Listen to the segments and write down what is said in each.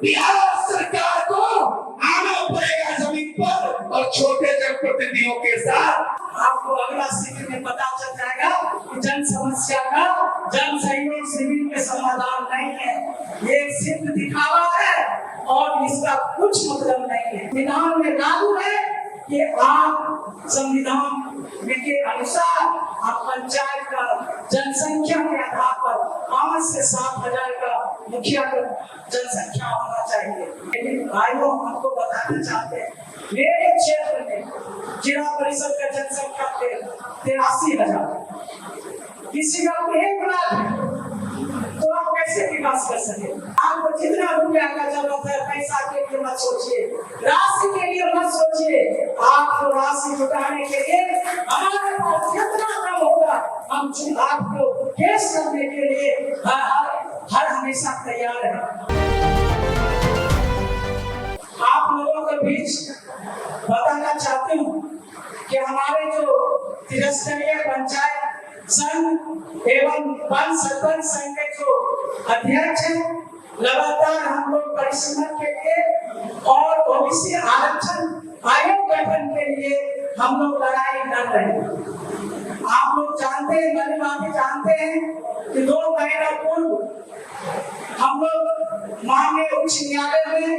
बिहार सरकार को आना पड़ेगा जमीन पर और छोटे जनप्रतिनिधियों के साथ। आपको अगला शिविर में पता चल जाएगा कि जन समस्या का जन सहयोग शिविर में समाधान नहीं है, ये सिर्फ दिखावा है और इसका कुछ मतलब नहीं है। संविधान में लागू है कि आप संविधान के अनुसार आप पंचायत का जनसंख्या के आधार पर 5 से 7,000 का मुखिया जनसंख्या होना चाहिए। लेकिन भाइयों आपको बताना चाहते हैं, मेरे क्षेत्र में जिला परिषद का जनसंख्या 83,000, किसी का 1 लाख, तो आप कैसे विकास कर सके? आपको जितना रुपया का जरूरत है पैसा के लिए मत सोचिए, राशि के लिए मत सोचिए, आपको राशि जुटाने के लिए हमारे पास जितना कम होगा हम आपको केस करने के लिए हर हमेशा तैयार है। आप लोगों के बीच बताना चाहती हूँ कि हमारे जो त्रिस्तरीय पंचायत संघ एवं वन सरपंच संघ के जो अध्यक्ष हैं, लगातार हम लोग परिश्रम के लिए और ओबीसी आरक्षण आयोग गठन के लिए हम लोग लड़ाई लड़ रहे हैं। आप लोग जानते हैं, भली जानते हैं कि 2 महीना पूर्व हम लोग माननीय उच्च न्यायालय में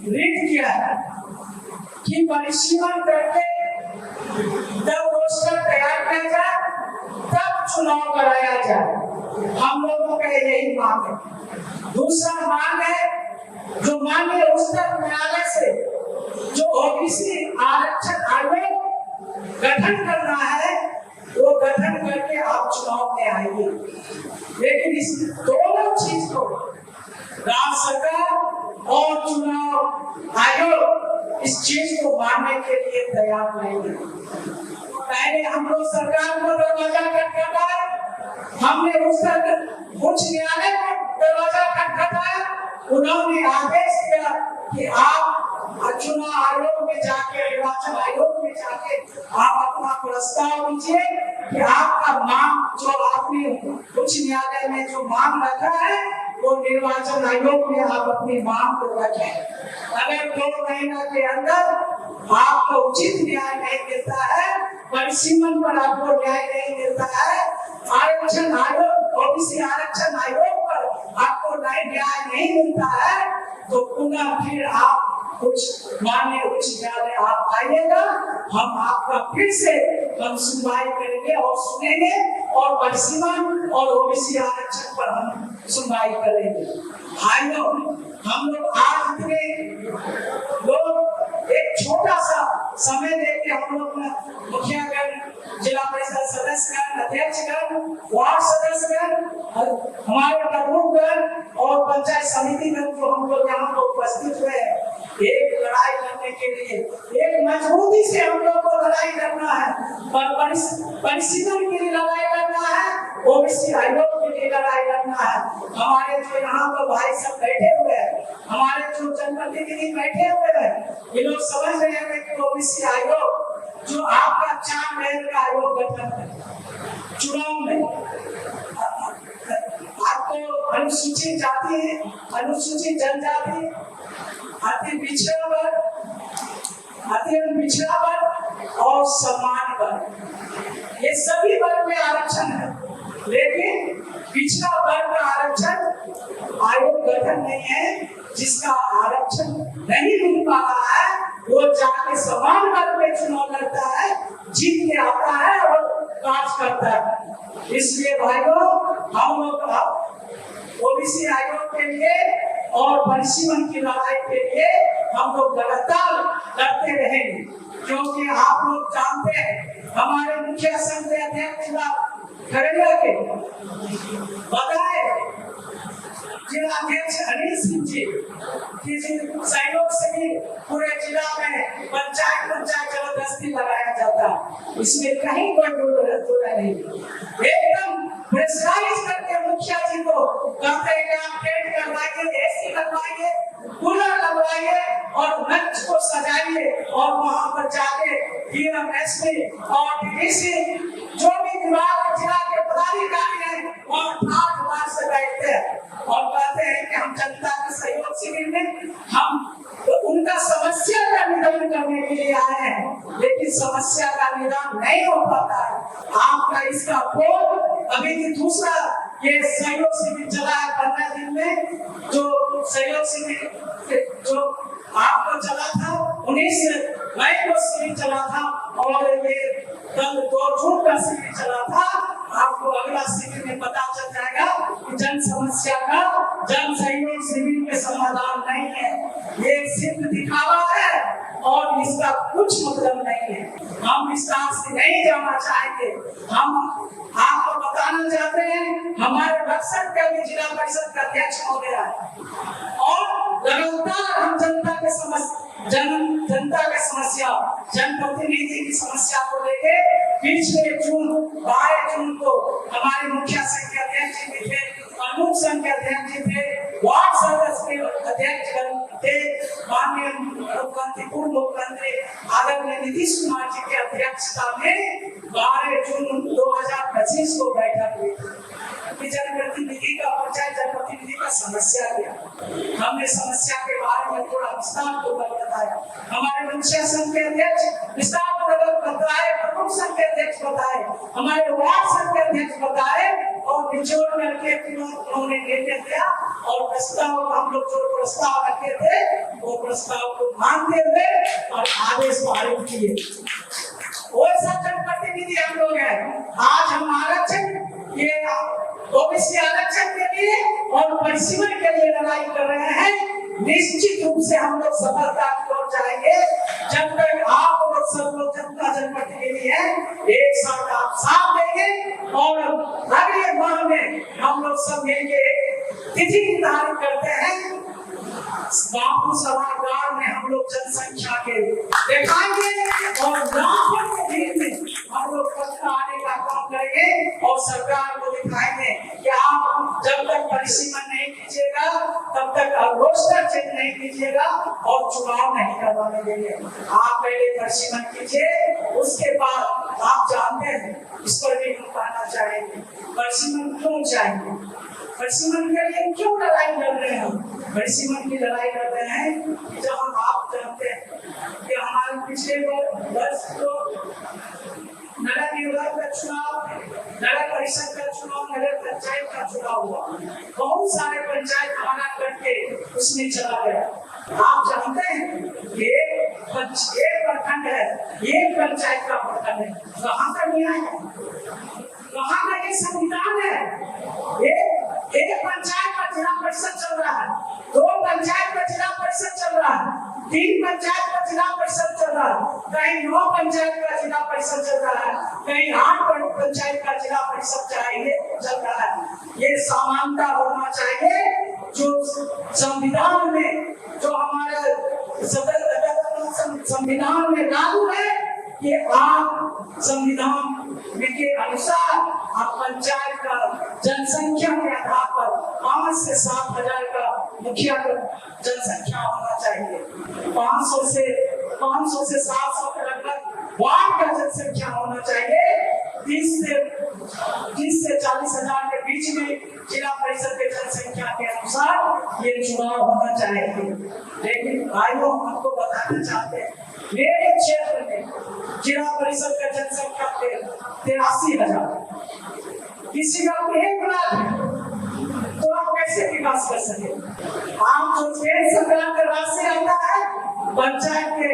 रिट किया है कि परिसीमन करके जब रोस्टर तैयार किया जाए तब चुनाव कराया जाए। हम लोगों का यही मांग है। दूसरा मांग है जो माननीय उच्चतम न्यायालय से जो ओबीसी आरक्षण आयोग गठन करना है वो गठन करके आप चुनाव में आएंगे। लेकिन इस दोनों चीज को राज्य सरकार और चुनाव आयोग इस चीज को मानने के लिए तैयार नहीं है। पहले हम लोग सरकार को दरवाजा खटखटाया, हमने उच्च न्यायालय को दरवाजा खटखटाया, उन्होंने आदेश दिया कि आप चुनाव आयोग में जाके, निर्वाचन आयोग में जाके आप अपना प्रस्ताव दीजिए कि आपका मांग जो आपने उच्च न्यायालय में जो मांग रखा है वो निर्वाचन आयोग में आप अपनी मांग को रखें। अगर 2 महीना के अंदर आपको उचित न्याय नहीं मिलता है, परिसीमन पर आपको न्याय नहीं मिलता है, आरक्षण आयोग ओबीसी आरक्षण आयोग पर आपको न्याय नहीं मिलता है, तो पुनः फिर आप कुछ माननीय उच्च न्यायालय आप आइएगा, हम आपका फिर से हम सुनवाई करेंगे और सुनेंगे और परिसीमन और ओबीसी आरक्षण पर हम सुनवाई करेंगे। भाइयों, हम लोग आज इतने लोग एक छोटा सा समय देके हम लोग मुखियागण, जिला परिषद सदस्यगण, अध्यक्षगण, वार्ड सदस्यगण, हमारे प्रमुखगण और पंचायत समितिगण जो हम लोग यहाँ पर उपस्थित हुए हैं, एक लड़ाई लड़ने के लिए एक मजबूती से हम लोग को लड़ाई लड़ना है, परिसीमन के लिए लड़ाई लड़ना है, ओबीसी आयोग के लिए लड़ाई लड़ना है। हमारे जो यहाँ पर भाई सब बैठे हुए हैं, हमारे जो जनप्रतिनिधि बैठे हुए हैं, ये लोग समझ रहे हैं कि ओबीसी आयोग जो आपका 4 महीने का आयोग गठन है, चुनाव में आपको अनुसूचित जाति, अनुसूचित जनजाति, अति पिछड़ा वर्ग, अत्यंत पिछड़ा वर्ग और सम्मान वर्ग, ये सभी वर्ग में आरक्षण है। लेकिन पिछड़ा वर्ग का आरक्षण आयोग गठन नहीं है, जिसका आरक्षण नहीं मिल पा रहा है वो जाके समान वर्ग में चुनाव लड़ता है, जीत के आता है और काज करता है। इसलिए भाइयों, हम लोग ओबीसी आयोग के लिए और परिसीमन की लड़ाई के लिए हम लोग लगातार लड़ते रहेंगे, क्योंकि आप लोग जानते हैं हमारे मुखिया संघ के अध्यक्ष खरेगा के बताए जिलाध्यक्ष अनिल सिंह जी की सहयोग से भी पूरे जिला में पंचायत जबरदस्ती लगाया जाता है। इसमें कहीं कोई दो नहीं। एकदम प्रेशराइज करके मुखिया जी को कहते हैं कि आप टेंट करवाइए, एसी लगवाइए, कूलर लगवाइए और मंच को सजाइए और वहां पर जाके डीएमएसपी और डीडीसी जो भी विभाग जिला के पदाधिकारी हैं वहां ठाठ बार से बैठते हैं और कहते हैं कि हम जनता के सहयोग शिविर में हम तो उनका समस्या का निदान करने के लिए आए हैं, लेकिन समस्या का निदान नहीं हो पाता है। आपका इसका पोल अभी भी दूसरा ये सहयोग शिविर चला है 15 दिन में, जो सहयोग शिविर जो आपको चला था 19 मई को शिविर चला था और ये कल 2 जून का शिविर चला था। आपको अगला शिविर में पता चल जाएगा कि जन समस्या का जन सहयोग शिविर में समाधान नहीं है, ये सिर्फ दिखावा है और इसका कुछ मतलब नहीं है। हम विस्तार से नहीं जाना चाहेंगे, हम आपको बताना चाहते हैं हमारे बक्सर का भी जिला परिषद का अध्यक्ष हो गया है और लगातार हम जनता के समस्या जनप्रतिनिधि की समस्या को लेके पिछले 12 जून को हमारे मुखिया संघ के अध्यक्ष भी थे, प्रमुख संघ के अध्यक्ष थे, वार्ड सदस्य के अध्यक्ष थे, माननीय मुख्यमंत्री पूर्व मुख्यमंत्री आदरणीय नीतीश कुमार जी के अध्यक्षता में 12 जून 2025 को बैठक हुई कि जनप्रतिनिधि का पंचायत जनप्रतिनिधि का समस्या क्या, हमने समस्या के बारे में थोड़ा विस्तार पूर्वक बताया। हमारे मुखिया संघ के अध्यक्ष विस्तार पूर्वक बताए, प्रमुख संघ के अध्यक्ष बताए, हमारे वार्ड संघ के अध्यक्ष बताए और निचोड़ करके उन्होंने निर्णय दिया और प्रस्ताव हम लोग जो प्रस्ताव रखे थे वो प्रस्ताव को मानते हुए और आदेश पारित किए। वो सब जनप्रतिनिधि हम लोग हैं। आज हम आरक्षण ये ओबीसी आरक्षण के लिए और परिसीमन के लिए लड़ाई कर रहे हैं। निश्चित रूप से हम लोग सफलता की ओर जाएंगे जब तक आप लोग सब लोग जनता जनप्रतिनिधि हैं एक साथ आप साथ देंगे और अगले माह में हम लोग सब मिलके तिथि निर्धारित करते हैं। बापू सभागार में हम लोग जनसंख्या के दिखाएंगे और लाखों की भीड़ में हम लोग पटना आने का काम करेंगे और सरकार को दिखाएंगे कि आप जब तक परिसीमन नहीं कीजिएगा तब तक रोस्टर चेंज नहीं कीजिएगा और चुनाव नहीं करवाने देंगे। आप पहले परिसीमन कीजिए, उसके बाद आप जानते हैं इस पर भी हम कहना चाहेंगे परिसीमन क्यों चाहिए, परिसीमन के लिए क्यों लड़ाई लड़ रहे हैं। परिसीमन की लड़ाई लड़ रहे हैं जहां आप जानते हैं कि हमारे पिछले वर्ष को नगर निगम का चुनाव, नगर परिषद का चुनाव, नगर पंचायत का चुनाव हुआ, बहुत सारे पंचायत हमारा करके उसमें चला गया। आप जानते हैं ये प्रखंड है, ये पंचायत का प्रखंड है, कहाँ का न्याय है, कहाँ का ये संविधान है। एक पंचायत का जिला परिषद चल रहा है, 2 पंचायत का जिला परिषद चल रहा है, 3 पंचायत का जिला परिषद चल रहा है, कहीं 9 पंचायत का जिला परिषद चल रहा है, कहीं 8 पंचायत का जिला परिषद चल रहा है। ये समानता होना चाहिए जो संविधान में, जो हमारे संविधान में लागू है कि आप संविधान के अनुसार आप पंचायत का जनसंख्या के आधार पर 5 से 7 हजार का मुखिया का जनसंख्या होना चाहिए। 500 से 700 के लगभग वार्ड का जनसंख्या होना चाहिए। 30 से 40 हजार के बीच में जिला परिषद के जनसंख्या के अनुसार ये चुनाव होना चाहिए। लेकिन भाइयों आपको बताना चाहते हैं मेरे क्षेत्र में जिला परिषद का जनसंख्या 83,000, किसी का 1 लाख है, तो आप कैसे विकास कर सके। आप जो केंद्र सरकार का राशि आता है पंचायत के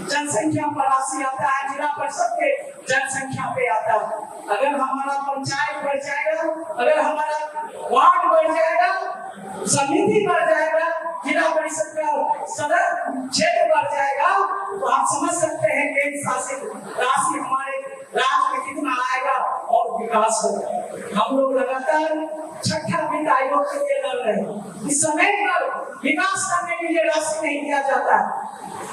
जनसंख्या पर राशि आता है, जिला परिषद के जनसंख्या पे आता है। अगर हमारा पंचायत बढ़ जाएगा, अगर हमारा वार्ड बढ़ जाएगा, समिति बढ़ जाएगा, जिला परिषद का सदर क्षेत्र बढ़ जाएगा, तो आप समझ सकते हैं केंद्र शासित राशि हमारे राज्य में कितना आएगा और विकास होगा। हम लोग लगातार छठा हितायों के लिए लड़ रहे हैं। इस समय पर विकास करने के लिए राशि नहीं दिया जाता,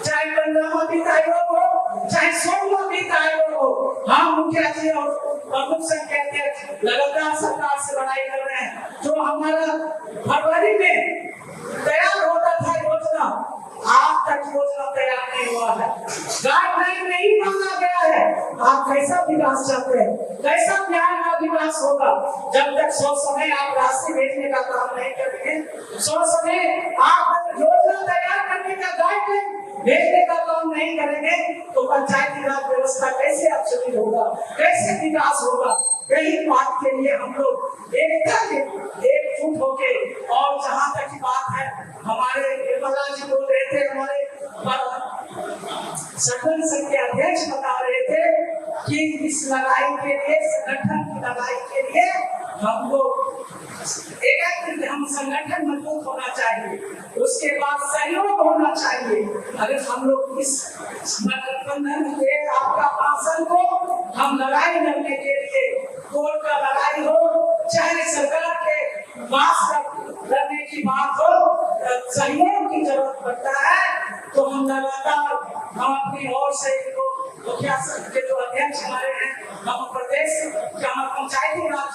चाहे 15वां वित्त आयोग हो, चाहे 16वां वित्त आयोग हो। हम मुखिया जी और प्रमुख संघ के अध्यक्ष लगातार सरकार से लड़ाई कर रहे हैं। जो हमारा फरवरी में तैयार होता था योजना, आज तक योजना तैयार नहीं हुआ है, गाइडलाइन नहीं मांगा गया है। आप कैसा विकास चाहते हैं, कैसा न्याय का विकास होगा जब तक 100 समय आप राशि भेजने का काम नहीं करेंगे, 100 समय आप योजना तैयार करने का गाइडलाइन भेजने का काम नहीं करेंगे, तो पंचायती राज व्यवस्था कैसे अपसरित होगा, कैसे विकास होगा। यही बात के लिए हम लोग एकजुट होके, और जहाँ तक की बात है, हमारे निर्मला जी बोल रहे थे, हमारे संगठन संघ के अध्यक्ष बता रहे थे कि इस लड़ाई के लिए, संगठन की लड़ाई के लिए हम लोग हम संगठन मजबूत होना चाहिए, उसके बाद सहयोग होना चाहिए। अगर हम लोग इस गठबंधन के आपका आसन को हम लड़ाई लड़ने के लिए, कोर्ट का लड़ाई हो, चाहे सरकार के पास लड़ने की बात हो, सहयोग की जरूरत पड़ता है। तो हम लगातार हम अपनी ओर से मुखिया संघ के जो अध्यक्ष हमारे हैं, हम प्रदेश पंचायती राज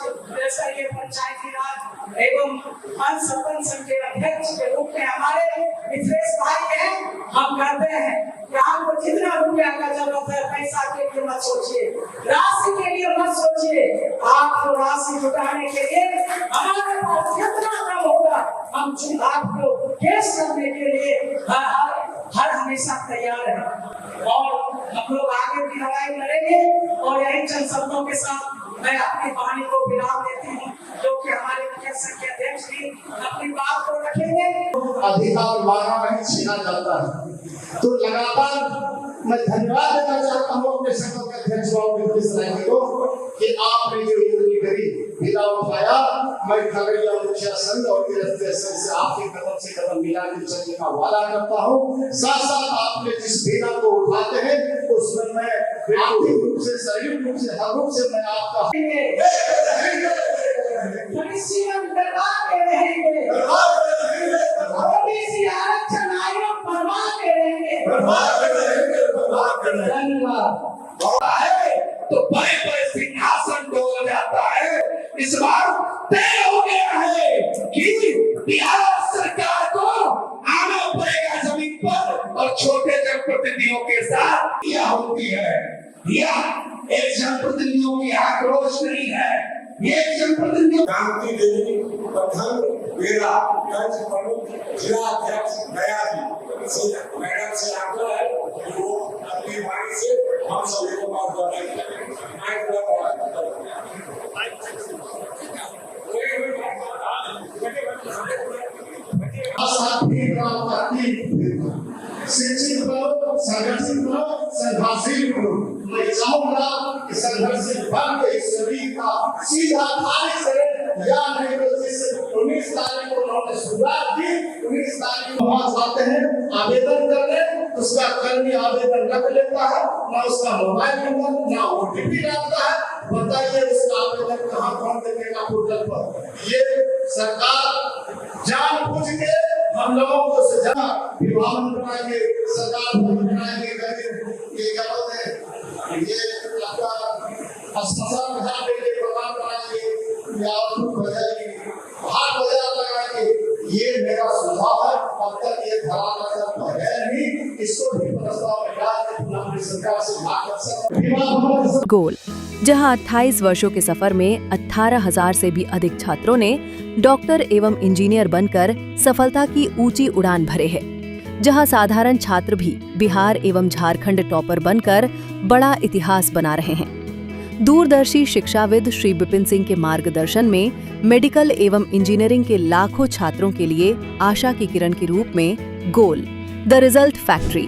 पंचायती राज एवं अंश सरपंच संघ के अध्यक्ष के रूप में हमारे मिथलेश भाई हैं। हम कहते हैं कि आपको जितना रुपया का जरूरत है, पैसा के लिए मत सोचिए, राशि के लिए मत सोचिए। आपको राशि जुटाने के लिए हमारे पास जितना कम होगा, हम आपको केस करने के लिए हर हमेशा तैयार है। और हम लोग आगे भी लड़ाई लड़ेंगे। और यही चंद शब्दों के साथ मैं अपनी वाणी को विराम देती हूँ, जो कि हमारे मुखिया संघ के अध्यक्ष भी अपनी बात को रखेंगे। अधिकार मांगा नहीं, छीना जाता है। तो लगातार मैं धन्यवाद देना चाहता हूँ अपने संघ के अध्यक्ष को कि आपने जो इतनी करी विदा उठाया। मैं खगड़िया मुखिया संघ और संघ से आपके कदम से कदम मिला के चलने का वादा करता हूँ। साथ साथ आपने जिस विदा को उठाते हैं, उसमें मैं आर्थिक रूप से, शारीरिक रूप से, हर रूप से मैं आपका तो बड़े बड़े सिंहासन डोल जाता है। इस बार तय हो गया है कि बिहार सरकार को आना पड़ेगा जमीन पर, और छोटे जनप्रतिनिधियों के साथ यह होती है। यह एक जनप्रतिनिधियों की आक्रोश नहीं है, ये जनप्रतिनिधियों क्रांति देवी प्रधान मेरा राज्य प्रमुख जिला अध्यक्ष नया जी मैडम से आग्रह है कि वो अपनी वाणी से हम सभी को बात करें। शिक्षित बनो, संगठित बनो, संघर्षशील बनो। मैं चाहूंगा कि संघर्षशील बन के इस शरीर का सीधा तारीख से, या नहीं तो जिस 19 तारीख को उन्होंने शुरुआत की, 19 तारीख को वहां जाते हैं आवेदन करने, उसका कर्मी आवेदन रख लेता है, ना उसका मोबाइल नंबर, ना OTP डालता है। बताइए उसका आवेदन कहाँ कौन देखेगा पोर्टल पर। ये सरकार जानबूझ के हम लोगों को सजा विभाजन बनाएंगे, सरकार बनाएंगे, ये क्या बोलते हैं, ये आपका अस्पताल बनाने के प्रोग्राम बनाएंगे, या बजाएंगे, हाथ बाजार लगाएंगे। ये मेरा सुझाव है। अब तक ये धरातल है नहीं, इसको भी प्रस्ताव में डाल के अपनी सरकार से बात कर सकते। गोल, जहां 28 वर्षों के सफर में 18,000 से भी अधिक छात्रों ने डॉक्टर एवं इंजीनियर बनकर सफलता की ऊंची उड़ान भरे है, जहां साधारण छात्र भी बिहार एवं झारखंड टॉपर बनकर बड़ा इतिहास बना रहे हैं। दूरदर्शी शिक्षाविद श्री विपिन सिंह के मार्गदर्शन में मेडिकल एवं इंजीनियरिंग के लाखों छात्रों के लिए आशा की किरण के रूप में गोल, द रिजल्ट फैक्ट्री